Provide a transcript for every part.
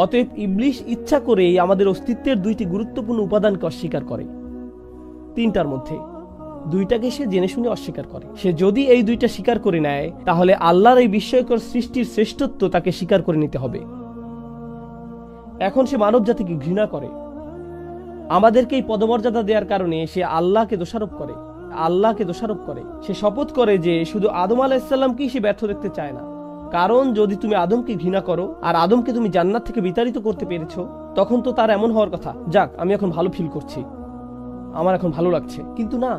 অতএব ইবলিশ ইচ্ছা করেই আমাদের অস্তিত্বের দুইটি গুরুত্বপূর্ণ উপাদানকে অস্বীকার করে। তিনটার মধ্যে দুইটাকে সে জেনে শুনে অস্বীকার করে। সে যদি এই দুইটা স্বীকার করে নেয়, তাহলে আল্লাহর এই বিস্ময়কর সৃষ্টির শ্রেষ্ঠত্ব তাকে স্বীকার করে নিতে হবে। এখন সে মানব জাতিকে ঘৃণা করে। আমাদেরকে এই পদমর্যাদা দেওয়ার কারণে সে আল্লাহকে দোষারোপ করে। সে শপথ করে যে শুধু আদম আলাইহিসসালামকেই সে ব্যর্থ দেখতে চায় না। কারণ যদি তুমি আদমকে ঘৃণা করো আর আদমকে তুমি জান্নাত থেকে বিতাড়িত করতে পেরেছো, তখন তো তার এমন হওয়ার কথা, যাক আমি এখন ভালো ফিল করছি, আমার এখন ভালো লাগছে। কিন্তু না,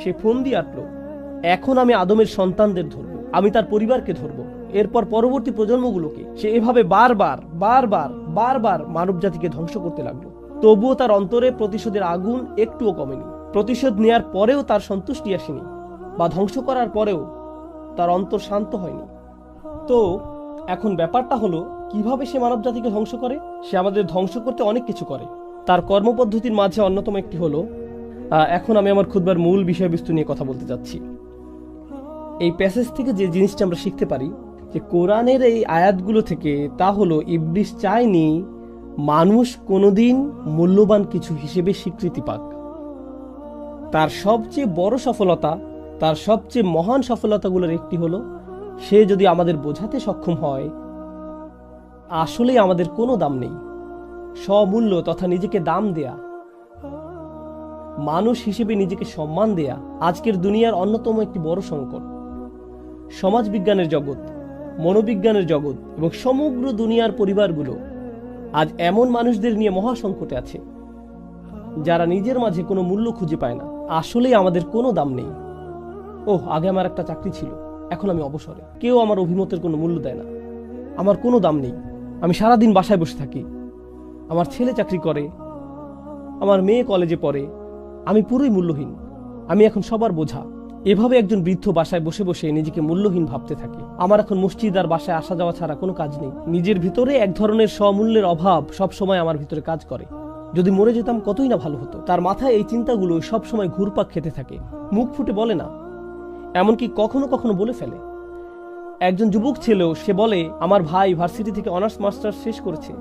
সে ফোন দিয়ে আটলো, এখন আমি আদমের সন্তানদের ধরবো, আমি তার পরিবারকে ধরবো, এরপর পরবর্তী প্রজন্মগুলোকে। সে এভাবে বারবার মানব জাতিকে ধ্বংস করতে লাগলো। তবুও তার অন্তরে প্রতিশোধের আগুন একটুও কমেনি। প্রতিশোধ নেয়ার পরেও তার সন্তুষ্টি আসেনি, বা ধ্বংস করার পরেও তার অন্তর শান্ত হয়নি। তো এখন ব্যাপারটা হলো, কিভাবে সে মানব জাতিকে ধ্বংস করে? সে আমাদের ধ্বংস করতে অনেক কিছু করে। তার কর্মপদ্ধতির মাঝে অন্যতম একটি হলো, এখন আমি আমার খুতবার মূল বিষয়বস্তু নিয়ে কথা বলতে যাচ্ছি। এই প্যাসেজ থেকে যে জিনিসটা আমরা শিখতে পারি, যে কোরআনের এই আয়াতগুলো থেকে, তা হলো ইবলিশ চায়নি মানুষ কোনোদিন মূল্যবান কিছু হিসেবে স্বীকৃতি পাক। তার সবচেয়ে বড় সফলতা, তার সবচেয়ে মহান সফলতাগুলোর একটি হলো, সে যদি আমাদের বোঝাতে সক্ষম হয় আসলেই আমাদের কোনো দাম নেই। স্বমূল্য তথা নিজেকে দাম দেয়া, মানুষ হিসেবে নিজেকে সম্মান দেয়া আজকের দুনিয়ার অন্যতম একটি বড় সংকট। সমাজবিজ্ঞানের জগৎ, মনোবিজ্ঞানের জগৎ এবং সমগ্র দুনিয়ার পরিবারগুলো আজ এমন মানুষদের নিয়ে মহা সংকটে আছে, যারা নিজের মাঝে কোনো মূল্য খুঁজে পায় না। আসলেই আমাদের কোনো দাম নেই। আগে আমার একটা চাকরি ছিল, এখন আমি অবসরে, কেউ আমার অভিমতের কোনো মূল্য দেয় না, আমার কোনো দাম নেই। আমি সারাদিন বাসায় বসে থাকি, আমার ছেলে চাকরি করে, আমার মেয়ে কলেজে পড়ে, আমি পুরোই মূল্যহীন, আমি এখন সবার বোঝা। এভাবে একজন বৃদ্ধ বাসায় বসে বসে নিজেকে মূল্যহীন ভাবতে থাকে। আমার এখন মসজিদ আর বাসায় আসা যাওয়া ছাড়া কোনো কাজ নেই। নিজের ভিতরে এক ধরনের স্বমূল্যের অভাব সব সময় আমার ভিতরে কাজ করে। যদি মরে যেতাম কতই না ভালো হতো। তার মাথায় এই চিন্তাগুলো সব সময় ঘুরপাক খেতে থাকে, মুখ ফুটে বলে না, এমনকি কখনো কখনো বলে ফেলে। একজন যুবক ছেলেও সে বলে, আমার ভাই ভার্সিটি থেকে অনার্স মাস্টার্স শেষ করেছে,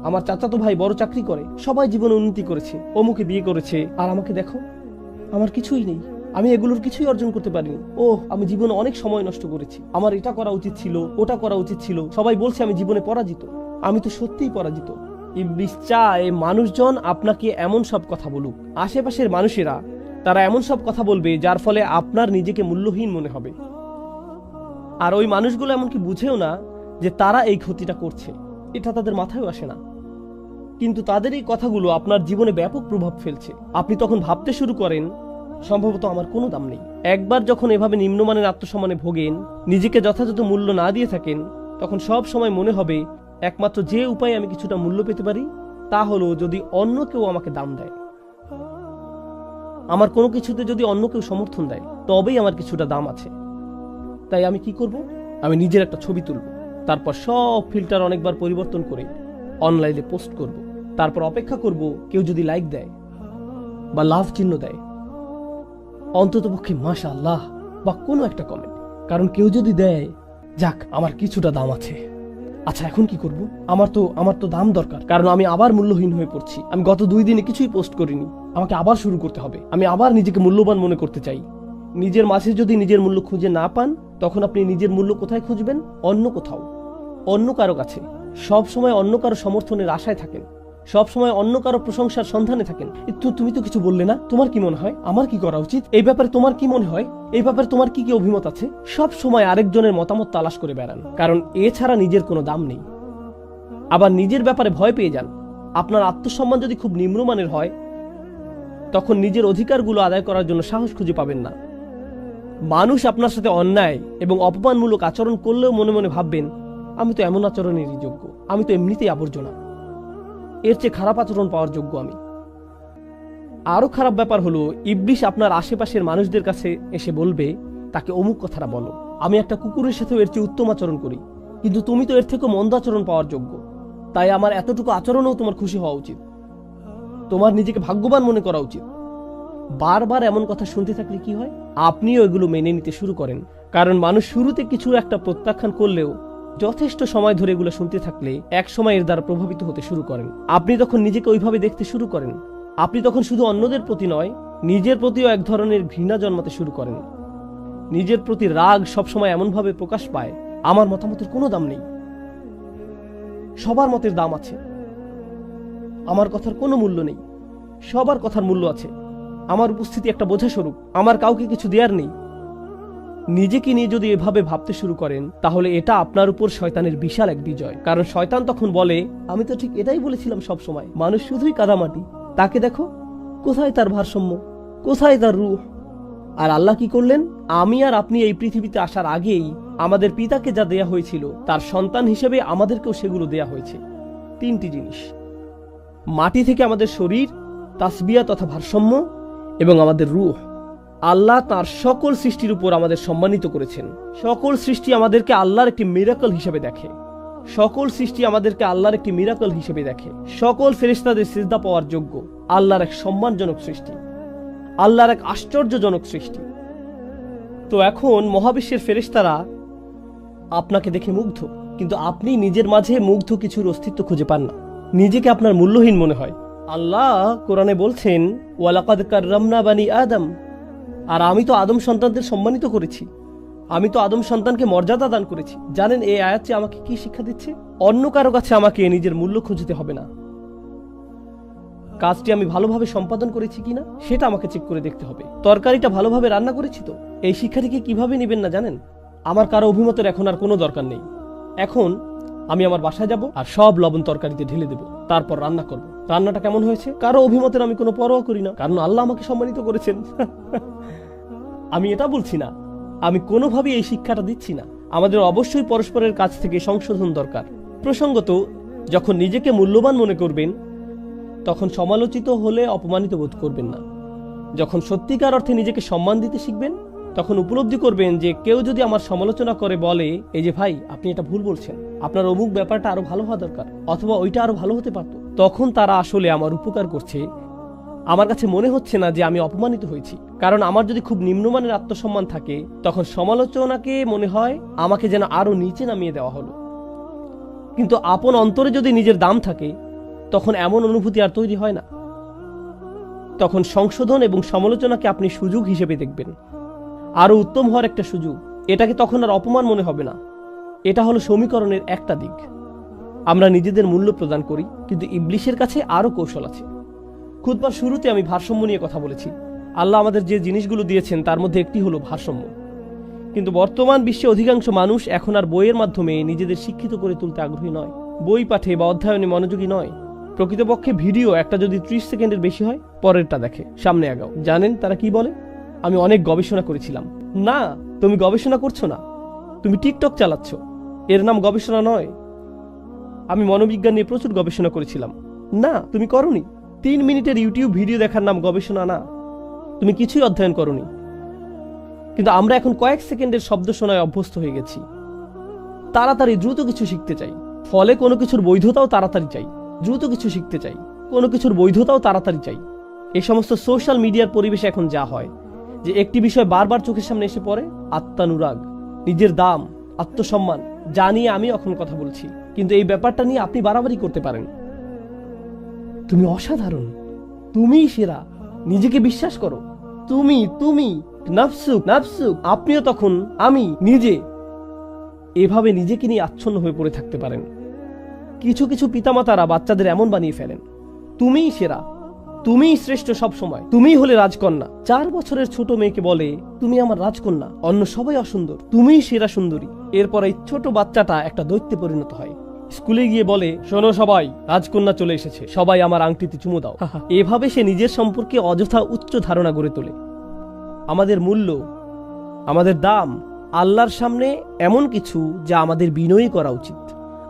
আমার চাচাতো ভাই বড় চাকরি করে, সবাই জীবনে উন্নতি করেছে, অমুকে বিয়ে করেছে, আর আমাকে দেখো, আমার কিছুই নেই, আমি এগুলোর কিছুই অর্জন করতে পারিনি। আমি জীবনে অনেক সময় নষ্ট করেছি, আমার এটা করা উচিত ছিল, ওটা করা উচিত ছিল, সবাই বলছে আমি জীবনে পরাজিত, আমি তো সত্যিই পরাজিত। ইবলিশ চায় মানুষজন আপনাকে এমন সব কথা বলুক, আশেপাশের মানুষেরা তারা এমন সব কথা বলবে যার ফলে আপনার নিজেকে মূল্যহীন মনে হবে। আর ওই মানুষগুলো এমনকি বুঝেও না যে তারা এই ক্ষতিটা করছে, এটা তাদের মাথায়ও আসে না। কিন্তু তাদের এই কথাগুলো আপনার জীবনে ব্যাপক প্রভাব ফেলছে। আপনি তখন ভাবতে শুরু করেন, সম্ভবত আমার কোনো দাম নেই। একবার যখন এভাবে নিম্নমানের আত্মসম্মানে ভোগেন, নিজেকে যথাযথ মূল্য না দিয়ে থাকেন, তখন সব সময় মনে হবে একমাত্র যে উপায়ে আমি কিছুটা মূল্য পেতে পারি তা হলো যদি অন্য কেউ আমাকে দাম দেয়। আমার কোনো কিছুতে যদি অন্য কেউ সমর্থন দেয়, তবেই আমার কিছুটা দাম আছে। তাই আমি কি করব? আমি নিজের একটা ছবি তুলব, তারপর সব ফিল্টার অনেকবার পরিবর্তন করে অনলাইনে পোস্ট করব, তারপর অপেক্ষা করব কেউ যদি লাইক দেয় বা লাভ চিহ্ন দেয়, অন্ততপক্ষে মাশাআল্লাহ বা কোনো একটা কমেন্ট। কারণ কেউ যদি দেয়, যাক আমার কিছুটা দাম আছে। আচ্ছা এখন কি করব? আমার তো দাম দরকার, কারণ আমি আবার মূল্যহীন হয়ে পড়ছি। আমি গত 2 দিনে কিছুই পোস্ট করিনি, আমাকে আবার শুরু করতে হবে। আমি আবার নিজেকে মূল্যবান মনে করতে চাই। নিজের মাঝে যদি নিজের মূল্য খুঁজে না পান, তখন আপনি নিজের মূল্য কোথায় খুঁজবেন? অন্য কোথাও, অন্য কারো কাছে। সব সময় অন্য কারো সমর্থনের আশায় থাকেন, সব সময় অন্য কারো প্রশংসার সন্ধানে থাকেন। তুমি তো কিছু বললে না, তোমার কি মনে হয় আমার কি করা উচিত? এই ব্যাপারে তোমার কি মনে হয়? এই ব্যাপারে তোমার কি কি অভিমত আছে? সব সময় আরেকজনের মতামত তালাশ করে বেড়ান, কারণ এছাড়া নিজের কোনো দাম নেই। আবার নিজের ব্যাপারে ভয় পেয়ে যান। আপনার আত্মসম্মান যদি খুব নিম্নমানের হয়, তখন নিজের অধিকারগুলো আদায় করার জন্য সাহস খুঁজে পাবেন না। মানুষ আপনার সাথে অন্যায় এবং অপমানমূলক আচরণ করলেও মনে মনে ভাববেন, আমি তো এমন আচরণেরই যোগ্য, আমি তো এমনিতেই আবর্জনা, এর চেয়ে খারাপ আচরণ পাওয়ার যোগ্য আমি। আরো খারাপ ব্যাপার হলো, ইবলিশ আপনার আশেপাশের মানুষদের কাছে এসে বলবে, তাকে অমুক কথাটা বলো, আমি একটা কুকুরের সাথেও এর চেয়ে উত্তম আচরণ করি, কিন্তু তুমি তো এর থেকে মন্দ আচরণ পাওয়ার যোগ্য, তাই আমার এতটুকু আচরণেও তোমার খুশি হওয়া উচিত, তোমার নিজেকে ভাগ্যবান মনে করা উচিত। বারবার এমন কথা শুনতে থাকলে কি হয়? আপনিও এগুলো মেনে নিতে শুরু করেন, কারণ মানুষ শুরুতে কিছু একটা প্রত্যাখ্যান করলেও যথেষ্ট সময় ধরে এগুলো শুনতে থাকলে এক সময় এর দ্বারা প্রভাবিত হতে শুরু করেন। আপনি তখন নিজেকে ওইভাবে দেখতে শুরু করেন। আপনি তখন শুধু অন্যদের প্রতি নয়, নিজের প্রতিও এক ধরনের ঘৃণা জন্মাতে শুরু করেন। নিজের প্রতি রাগ সবসময় এমনভাবে প্রকাশ পায়, আমার মতামতের কোনো দাম নেই, সবার মতের দাম আছে, আমার কথার কোনো মূল্য নেই, সবার কথার মূল্য আছে, আমার উপস্থিতি একটা বোঝা স্বরূপ, আমার কাউকে কিছু দেয়ার নেই। নিজেকে নিয়ে যদি এভাবে ভাবতে শুরু করেন, তাহলে এটা আপনার উপর শয়তানের বিশাল এক বিজয়। কারণ শয়তান তখন বলে, আমি তো ঠিক এটাই বলেছিলাম সব সময়, মানুষ শুধুই কাদামাটি, তাকে দেখো কোথায় তার ভারসাম্য, কোথায় তার রূহ। আর আল্লাহ কি করলেন? আমি আর আপনি এই পৃথিবীতে আসার আগেই আমাদের পিতাকে যা দেয়া হয়েছিল, তার সন্তান হিসেবে আমাদেরকেও সেগুলো দেয়া হয়েছে। 3টি জিনিস: মাটি থেকে আমাদের শরীর, তাসবিয়া তথা ভারসাম্য, এবং আমাদের রূহ। আল্লাহ তার সকল সৃষ্টির উপর আমাদের সম্মানিত করেছেন। সকল সৃষ্টি আমাদেরকে আল্লাহর একটি মিরাকল হিসেবে দেখে। সকল সৃষ্টি আমাদেরকে আল্লাহর একটি মিরাকল হিসেবে দেখে। সকল ফেরেশতাদের সিজদা পাওয়ার যোগ্য। আল্লাহর এক সম্মানজনক সৃষ্টি, আল্লাহর এক আশ্চর্যজনক সৃষ্টি। তো এখন মহাবিশ্বের ফেরেশতারা আপনাকে দেখে মুগ্ধ, কিন্তু আপনি নিজের মাঝে মুগ্ধ কিছুর অস্তিত্ব খুঁজে পান না। নিজেকে আপনার মূল্যহীন মনে হয়। আল্লাহ কোরআনে বলছেন, ওয়ালাকাদ কাররামনা বানি আদম, আর আমি তো আদম সন্তানদের সম্মানিত করেছি, আমি তো আদম সন্তানকে মর্যাদা দান করেছি। জানেন এই আয়াতটি আমাকে কি শিক্ষা দিচ্ছে? অন্য কারো কাছে আমাকে নিজের মূল্য খুঁজতে হবে না। কাজটি আমি ভালোভাবে সম্পাদন করেছি কিনা সেটা আমাকে চেক করে দেখতে হবে। তরকারিটা ভালোভাবে রান্না করেছি তো? এই শিক্ষাটিকে কিভাবে নেবেন না জানেন? আমার কারো অভিমতের এখন আর কোনো দরকার নেই। এখন আমি আমার বাসায় যাব আর সব লবণ তরকারিতে ঢেলে দেব, তারপর রান্না করব। রান্নাটা কেমন হয়েছে কারো অভিমতের আমি কোনো পরোয়া করি না, কারণ আল্লাহ আমাকে সম্মানিত করেছেন। আমি এটা বলছি না, আমি কোনোভাবেই এই শিক্ষাটা দিচ্ছি না। আমাদের অবশ্যই পরস্পরের কাছ থেকে সংশোধন দরকার। প্রসঙ্গত, যখন নিজেকে মূল্যবান মনে করবেন, তখন সমালোচিত হলে অপমানিত বোধ করবেন না। যখন সত্যিকার অর্থে নিজেকে সম্মান দিতে শিখবেন, তখন উপলব্ধি করবেন যে কেউ যদি আমার সমালোচনা করে বলে, এই যে ভাই আপনি এটা ভুল বলছেন, আপনার অমুক ব্যাপারটা আরো ভালো হওয়া দরকার, অথবা ওইটা আরো ভালো হতে পারত, তখন তারা আসলে আমার উপকার করছে। আমার কাছে মনে হচ্ছে না যে আমি অপমানিত হয়েছি। কারণ আমার যদি খুব নিম্নমানের আত্মসম্মান থাকে, তখন সমালোচনাকে মনে হয় আমাকে যেন আরো নিচে নামিয়ে দেওয়া হলো। কিন্তু আপন অন্তরে যদি নিজের দাম থাকে, তখন এমন অনুভূতি আর তৈরি হয় না। তখন সংশোধন এবং সমালোচনাকে আপনি সুযোগ হিসেবে দেখবেন, আরো উত্তম হওয়ার একটা সুযোগ। এটাকে তখন আর অপমান মনে হবে না। এটা হলো সমীকরণের একটা দিক। আমরা নিজেদের মূল্য প্রদান করি, কিন্তু ইবলিশের কাছে আরো কৌশল আছে। খুতবার শুরুতে আমি ভারসাম্য নিয়ে কথা বলেছি। আল্লাহ আমাদের যে জিনিসগুলো দিয়েছেন তার মধ্যে একটি হলো ভারসাম্য। কিন্তু বর্তমান বিশ্বে অধিকাংশ মানুষ এখন আর বইয়ের মাধ্যমে নিজেদের শিক্ষিত করে তুলতে আগ্রহী নয়, বই পাঠে বা অধ্যয়নে মনোযোগী নয়। প্রকৃতপক্ষে ভিডিও একটা যদি 30 সেকেন্ডের বেশি হয়, পরেরটা দেখে, সামনে আগাও। জানেন তারা কি বলে? আমি অনেক গবেষণা করেছিলাম। না, তুমি গবেষণা করছো না, তুমি টিকটক চালাচ্ছ, এর নাম গবেষণা নয়। আমি মনোবিজ্ঞান নিয়ে প্রচুর গবেষণা করেছিলাম। না, তুমি করনি। 3 মিনিটের ইউটিউব ভিডিও দেখার নাম গবেষণা না। তুমি কিছুই অধ্যয়ন করনি। কিন্তু আমরা এখন কয়েক সেকেন্ডের শব্দ শোনায় অভ্যস্ত হয়ে গেছি। তাড়াতাড়ি দ্রুত কিছু শিখতে চাই, ফলে কোনো কিছুর বৈধতাও তাড়াতাড়ি চাই। দ্রুত কিছু শিখতে চাই, কোনো কিছুর বৈধতাও তাড়াতাড়ি চাই। এই সমস্ত সোশ্যাল মিডিয়ার পরিবেশে এখন যা হয়, যে একটি বিষয় বারবার চোখের সামনে এসে পড়ে, আত্মানুরাগ, নিজের দাম, আত্মসম্মান, যা নিয়ে আমি এখন কথা বলছি। কিন্তু এই ব্যাপারটা নিয়ে আপনি বাড়াবাড়ি করতে পারেন। তুমি অসাধারণ, তুমিই সেরা, নিজেকে বিশ্বাস করো, তুমি তুমি নাফসুক নাফসুক। আপনিও তখন আমি নিজে, এভাবে নিজেকে নিয়ে আচ্ছন্ন হয়ে পড়ে থাকতে পারেন। কিছু কিছু পিতামাতারা বাচ্চাদের এমন বানিয়ে ফেলেন, তুমিই সেরা, তুমিই শ্রেষ্ঠ, সব সময় তুমিই হলে রাজকন্যা। 4 বছরের ছোট মেয়েকে বলে, তুমি আমার রাজকন্যা, অন্য সবাই অসুন্দর, তুমিই সেরা সুন্দরী। এরপর এই ছোট বাচ্চাটা একটা দৈত্যে পরিণত হয়। স্কুলে গিয়ে বলে, শোনো সবাই, রাজকন্যা চলে এসেছে, সবাই আমার আংটিতে চুমু দাও। এভাবে সে নিজের সম্পর্কে অযথা উচ্চ ধারণা গড়ে তোলে। আমাদের মূল্য, আমাদের দাম আল্লাহর সামনে এমন কিছু যা আমাদের বিনয়ী করা উচিত।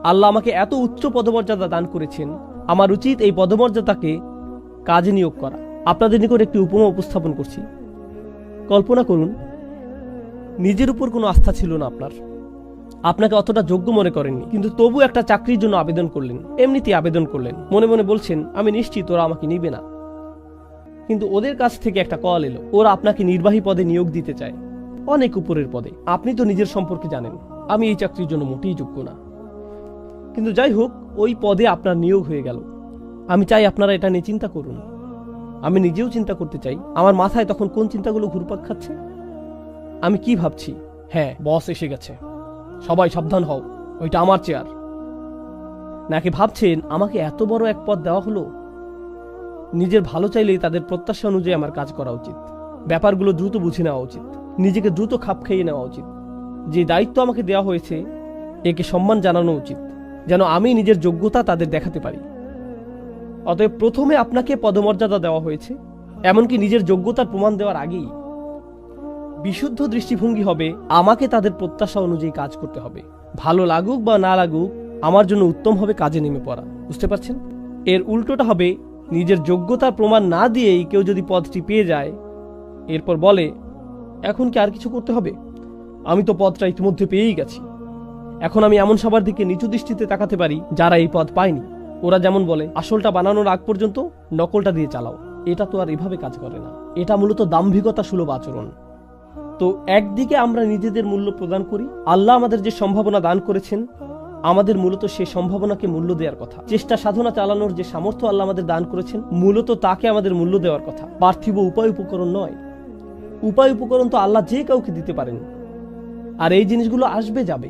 আল্লাহ আমাকে এত উচ্চ পদমর্যাদা দান করেছেন, আমার উচিত এই পদমর্যাদাকে কাজে নিয়োগ করা। আপনাদের নিকট একটি উপমা উপস্থাপন করছি। কল্পনা করুন, নিজের উপর কোনো আস্থা ছিল না আপনার, আপনাকে অতটা যোগ্য মনে করেননি, কিন্তু তবু একটা চাকরির জন্য আবেদন করলেন। এমনিতেই আবেদন করলেন, মনে মনে বলছেন, আমি নিশ্চিত ওরা আমাকে নিবে না। কিন্তু ওদের কাছ থেকে একটা কল এলো, ওরা আপনাকে নির্বাহী পদে নিয়োগ দিতে চায়, অনেক উপরের পদে। আপনি তো নিজের সম্পর্কে জানেন, আমি এই চাকরির জন্য মোটেই যোগ্য না। কিন্তু যাই হোক, ওই পদে আপনার নিয়োগ হয়ে গেল। আমি চাই আপনারা এটা নিয়ে চিন্তা করুন। আমি নিজেও চিন্তা করতে চাই, আমার মাথায় তখন কোন চিন্তাগুলো ঘুরপাক খাচ্ছে। আমি কি ভাবছি? হ্যাঁ, বস এসে গেছে, সবাই সাবধান হও, ওইটা আমার চেয়ার। নাকি ভাবছেন আমাকে এত বড় এক পদ দেওয়া হলো, নিজের ভালো চাইলেই তাদের প্রত্যাশা অনুযায়ী আমার কাজ করা উচিত, ব্যাপারগুলো দ্রুত বুঝে নেওয়া উচিত, নিজেকে দ্রুত খাপ খাইয়ে নেওয়া উচিত, যে দায়িত্ব আমাকে দেওয়া হয়েছে একে সম্মান জানানো উচিত, যেন আমি নিজের যোগ্যতা তাদের দেখাতে পারি। অতএব প্রথমে আপনাকে পদমর্যাদা দেওয়া হয়েছে, এমনকি নিজের যোগ্যতার প্রমাণ দেওয়ার আগেই বিশুদ্ধ দৃষ্টিভঙ্গি হবে আমাকে তাদের প্রত্যাশা অনুযায়ী কাজ করতে হবে। ভালো লাগুক বা না লাগুক, আমার জন্য উত্তম হবে কাজে নেমে পড়া। বুঝতে পারছেন? এর উল্টোটা হবে, নিজের যোগ্যতার প্রমাণ না দিয়েই কেউ যদি পদটি পেয়ে যায়, এরপর বলে এখন কি আর কিছু করতে হবে, আমি তো পদটা ইতিমধ্যে পেয়েই গেছি। এখন আমি এমন সবার দিকে নিচু দৃষ্টিতে তাকাতে পারি যারা এই পদ পায়নি। ওরা যেমন বলে, আসলটা বানানোর আগ পর্যন্ত নকলটা দিয়ে চালাও। এটা তো আর এভাবে কাজ করে না, এটা মূলত দাম্ভিকতা সুলভ আচরণ। তো একদিকে আমরা নিজেদের মূল্য প্রদান করি, আল্লাহ আমাদের যে সম্ভাবনা দান করেছেন আমাদের মূলত সেই সম্ভাবনাকে মূল্য দেওয়ার কথা। চেষ্টা সাধনা চালানোর যে সামর্থ্য আল্লাহ আমাদের দান করেছেন, মূলত তাকে আমাদের মূল্য দেওয়ার কথা, পার্থিব উপায় উপকরণ নয়। উপায় উপকরণ তো আল্লাহ যে কাউকে দিতে পারেন, আর এই জিনিসগুলো আসবে যাবে।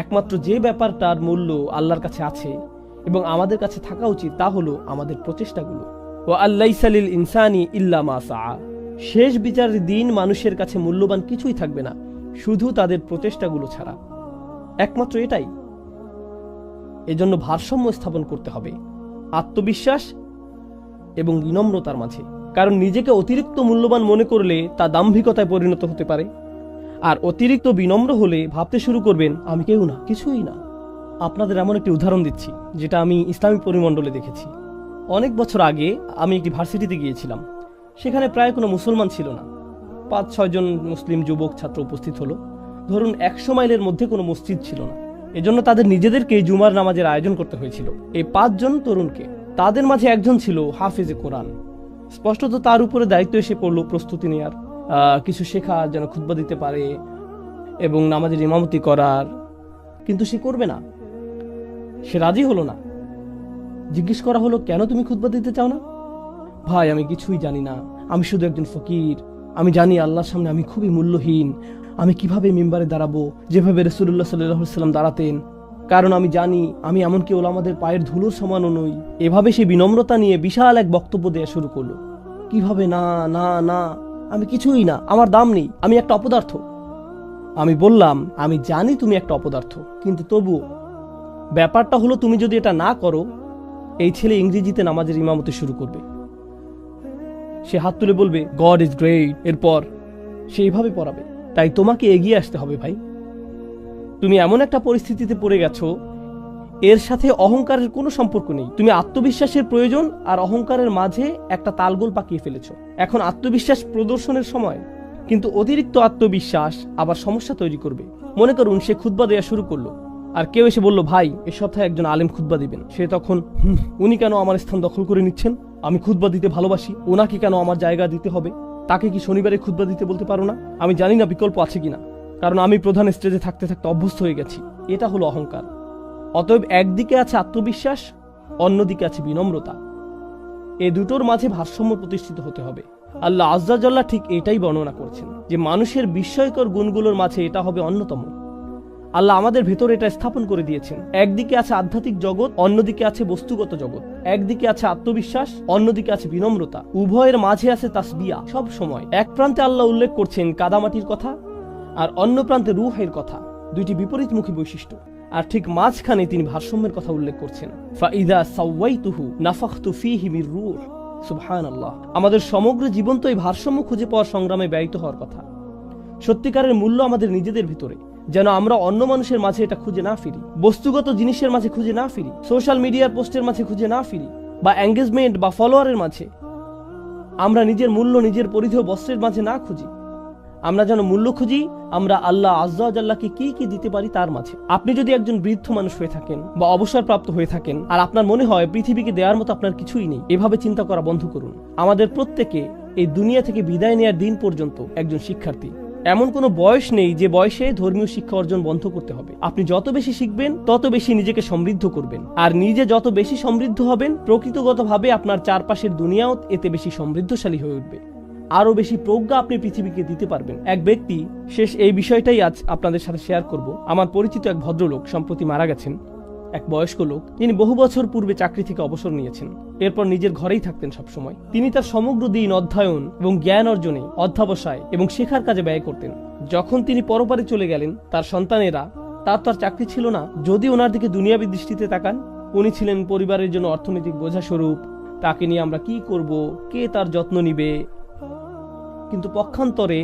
একমাত্র যে ব্যাপারটার মূল্য আল্লাহর কাছে আছে এবং আমাদের কাছে থাকা উচিত, তা হলো আমাদের প্রচেষ্টাগুলো। ওয়া আল্লাইসা লিল ইনসানি ইল্লা মা সাআ। শেষ বিচারের দিন মানুষের কাছে মূল্যবান কিছুই থাকবে না, শুধু তাদের প্রচেষ্টাগুলো ছাড়া। একমাত্র এটাই। এজন্য ভারসাম্য স্থাপন করতে হবে আত্মবিশ্বাস এবং বিনম্রতার মাঝে। কারণ নিজেকে অতিরিক্ত মূল্যবান মনে করলে তা দাম্ভিকতায় পরিণত হতে পারে, আর অতিরিক্ত বিনম্র হলে ভাবতে শুরু করবেন আমি কেউ না, কিছুই না। আপনাদের এমন একটি উদাহরণ দিচ্ছি যেটা আমি ইসলামী পরিমণ্ডলে দেখেছি। অনেক বছর আগে আমি একটি ভার্সিটিতে গিয়েছিলাম। সেখানে প্রায় কোনো মুসলমান ছিল না। 5-6 জন মুসলিম যুবক ছাত্র উপস্থিত হলো। ধরুন 100 মাইলের মধ্যে কোনো মসজিদ ছিল না, এজন্য তাদের নিজেদেরকে জুমার নামাজের আয়োজন করতে হয়েছিল। এই 5 জন তরুণকে, তাদের মাঝে একজন ছিল হাফেজে কোরআন। স্পষ্টত তার উপরে দায়িত্ব এসে পড়লো প্রস্তুতি নেওয়ার, কিছু শেখা, যেন খুতবা দিতে পারে এবং নামাজের ইমামতি করার। কিন্তু সে করবে না, সে রাজি হলো না। জিজ্ঞেস করা হলো, কেন তুমি খুতবা দিতে চাও না? ভাই, আমি কিছুই জানি না, আমি শুধু একজন ফকির। আমি জানি আল্লাহর সামনে আমি খুবই মূল্যহীন। আমি কিভাবে মিম্বারে দাঁড়াবো যেভাবে রাসূলুল্লাহ সাল্লাল্লাহু আলাইহি ওয়াসাল্লাম দাঁড়াতেন, কারণ আমি জানি আমি এমনকি ওলামাদের পায়ের ধুলোর সমানও নই। এভাবে সে বিনম্রতা নিয়ে বিশাল এক বক্তব্য দেওয়া শুরু করলো। কিভাবে না না না, আমি কিছুই না, আমার দাম নেই, আমি একটা অপদার্থ। আমি বললাম, আমি জানি তুমি একটা অপদার্থ, কিন্তু তবুও ব্যাপারটা হলো তুমি যদি এটা না করো, এই ছেলে ইংরেজিতে নামাজের ইমামতি শুরু করবে। সে হাত তুলে বলবে গড ইজ গ্রেট, এরপর সে এইভাবে পড়াবে। তাই তোমাকে এগিয়ে আসতে হবে ভাই। তুমি এমন একটা পরিস্থিতিতে পড়ে গেছো, এর সাথে অহংকারের কোনো সম্পর্ক নেই। তুমি আত্মবিশ্বাসের প্রয়োজন আর অহংকারের মাঝে একটা তালগোল পাকিয়ে ফেলেছো। এখন আত্মবিশ্বাস প্রদর্শনের সময়, কিন্তু অতিরিক্ত আত্মবিশ্বাস আবার সমস্যা তৈরি করবে। মনে করুন সে খুতবা দেওয়া শুরু করলো, আর কেউ এসে বলল, ভাই এ সপ্তাহে একজন আলেম খুতবা দিবেন। সে তখন, উনি কেন আমার স্থান দখল করে নিচ্ছেন? আমি খুতবা দিতে ভালোবাসি, ওনাকে কেন আমার জায়গা দিতে হবে? তাকে কি শনিবারে খুতবা দিতে বলতে পারো না? আমি জানি না বিকল্প আছে কিনা, কারণ আমি প্রধান স্টেজে থাকতে থাকতে অভ্যস্ত হয়ে গেছি। এটা হলো অহংকার। অতএব একদিকে আছে আত্মবিশ্বাস, অন্যদিকে আছে বিনম্রতা। এ দুটোর মাঝে ভারসাম্য প্রতিষ্ঠিত হতে হবে। আল্লাহ আজ্জা জাল্লাহ ঠিক এটাই বর্ণনা করছেন, যে মানুষের বিস্ময়কর গুণগুলোর মাঝে এটা হবে অন্যতম। আল্লাহ আমাদের ভেতর এটা স্থাপন করে দিয়েছেন। একদিকে আছে আধ্যাত্মিক জগৎ, অন্যদিকে আছে বস্তুগত জগৎ। একদিকে আছে আত্মবিশ্বাস, অন্যদিকে আছে বিনম্রতা। উভয়ের মাঝে আছে তাসবিয়া। সব সময় এক প্রান্তে আল্লাহ উল্লেখ করছেন কাদামাটির কথা, আর অন্য প্রান্তে রূহের কথা, দুইটি বিপরীতমুখী বৈশিষ্ট্য। আর ঠিক মাঝখানে তিনি ভারসাম্যের কথা উল্লেখ করছেন, ফাইদা সাওয়াইতুহু নাফাখতু ফীহি মির রূহ। সুবহানাল্লাহ। আমাদের সমগ্র জীবন তো এই ভারসাম্য খুঁজে পাওয়ার সংগ্রামে ব্যয়িত হওয়ার কথা। সত্যিকারের মূল্য আমাদের নিজেদের ভিতরে, যেন আমরা অন্য মানুষের মাঝে এটা খুঁজে না ফিরি, বস্তুগত জিনিসের মাঝে খুঁজে না ফিরি, সোশ্যাল মিডিয়ার পোস্টের মাঝে খুঁজে না ফিরি, বা এঙ্গেজমেন্ট বা ফলোয়ারের মাঝে। আমরা নিজের মূল্য নিজের পরিধেয় বস্ত্রের মাঝে না খুঁজি। আমরা যেন মূল্য খুঁজি আমরা আল্লাহ আজ্জা ওয়া জাল্লাহকে কি কি দিতে পারি তার মাঝে। আপনি যদি একজন বৃদ্ধ মানুষ হয়ে থাকেন বা অবসরপ্রাপ্ত হয়ে থাকেন, আর আপনার মনে হয় পৃথিবীকে দেওয়ার মতো আপনার কিছুই নেই, এভাবে চিন্তা করা বন্ধ করুন। আমাদের প্রত্যেকে এই দুনিয়া থেকে বিদায় নেওয়ার দিন পর্যন্ত একজন শিক্ষার্থী। এমন কোনো বয়স নেই যে বয়সে ধর্মীয় শিক্ষা অর্জন বন্ধ করতে হবে। আপনি যত বেশি শিখবেন তত বেশি নিজেকে সমৃদ্ধ করবেন, আর নিজে যত বেশি সমৃদ্ধ হবেন প্রকৃতিগতভাবে আপনার চারপাশের দুনিয়াও এতে বেশি সমৃদ্ধশালী হয়ে উঠবে। আরো বেশি প্রজ্ঞা আপনি পৃথিবীকে দিতে পারবেন। এক ব্যক্তি, শেষ এই বিষয়টাই আজ আপনাদের সাথে শেয়ার করব। আমার পরিচিত এক ভদ্রলোক সম্প্রতি মারা গেছেন, এক বয়স্ক লোক। তিনি বহু বছর পূর্বে চাকরি থেকে অবসর নিয়েছেন, এরপর নিজের ঘরেই থাকতেন সবসময়। তিনি তার সমগ্র দিন অধ্যয়ন এবং জ্ঞান অর্জনে, অধ্যাবসায় এবং শেখার কাজে ব্যয় করতেন। যখন তিনি পরপারে চলে গেলেন, তার সন্তানেরা, তার তো আর চাকরি ছিল না। যদি ওনার দিকে দুনিয়াবী দৃষ্টিতে তাকান, উনি ছিলেন পরিবারের জন্য অর্থনৈতিক বোঝা স্বরূপ। তাকে নিয়ে আমরা কি করব, কে তার যত্ন নিবে। কিন্তু পক্ষান্তরে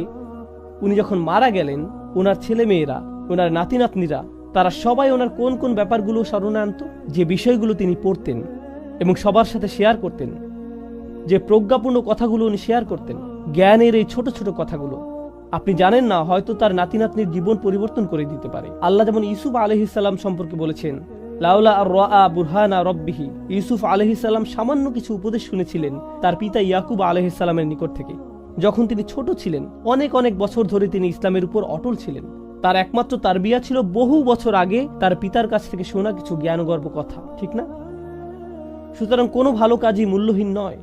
উনি যখন মারা গেলেন, ওনার ছেলে মেয়েরা, ওনার নাতি নাতনিরা, তারা সবাই ওনার কোন কোন ব্যাপারগুলো স্মরণে আনত, যে বিষয়গুলো তিনি পড়তেন এবং সবার সাথে শেয়ার করতেন, যে প্রজ্ঞাপূর্ণ কথাগুলো উনি শেয়ার করতেন, জ্ঞানের এই ছোট ছোট কথাগুলো। আপনি জানেন না, হয়তো তার নাতি নাতনির জীবন পরিবর্তন করে দিতে পারে। আল্লাহ যেমন ইউসুফ আলাইহিস সালাম সম্পর্কে বলেছেন, লাউলা আর রাআ বুরহানা রাব্বিহি, ইউসুফ আলাইহিস সালাম সামান্য কিছু উপদেশ শুনেছিলেন তার পিতা ইয়াকুব আলাইহিস সালামের নিকট থেকে। যখন তিনি ছোট ছিলেন, অনেক অনেক বছর ধরে তিনি ইসলামের উপর অটল ছিলেন। তার একমাত্র তারবিয়া ছিল বহু বছর আগে তার পিতার কাছ থেকে শোনা কিছু জ্ঞানগর্ভ কথা, ঠিক না? সুতরাং কোনো ভালো কাজই মূল্যহীন নয়,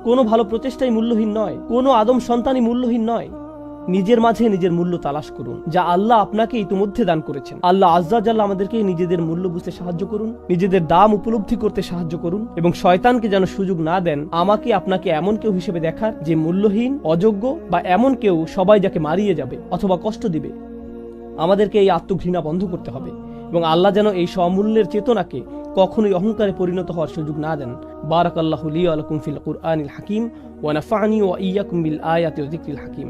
কোনো ভালো প্রচেষ্টাই মূল্যহীন নয়, কোনো আদম সন্তানই মূল্যহীন নয়। নিজের মাঝে নিজের মূল্য তালাশ করুন, যা আল্লাহ আপনাকে ইতিমধ্যে দান করেছেন। আল্লাহ আজ্জা জাল্লা আমাদেরকে নিজেদের মূল্য বুঝতে সাহায্য করুন, নিজেদের দাম উপলব্ধি করতে সাহায্য করুন, এবং শয়তানকে যেন সুযোগ না দেন আমাকে আপনাকে এমন কেউ হিসেবে দেখার যে মূল্যহীন, অযোগ্য, বা এমন কেউ সবাই যাকে মারিয়ে যাবে অথবা কষ্ট দিবে। আমাদেরকে এই আত্মঘৃণা বন্ধ করতে হবে, এবং আল্লাহ যেন এই সমূল্যের চেতনাকে কখনোই অহংকারে পরিণত হওয়ার সুযোগ না দেন। বারাকাল্লাহু লি ওয়া লাকুম ফিল কুরআনিল হাকিম ওয়া নাফা'নি ওয়া ইয়্যাকুম বিল আয়াতি ওয়া যিকরিল হাকিম।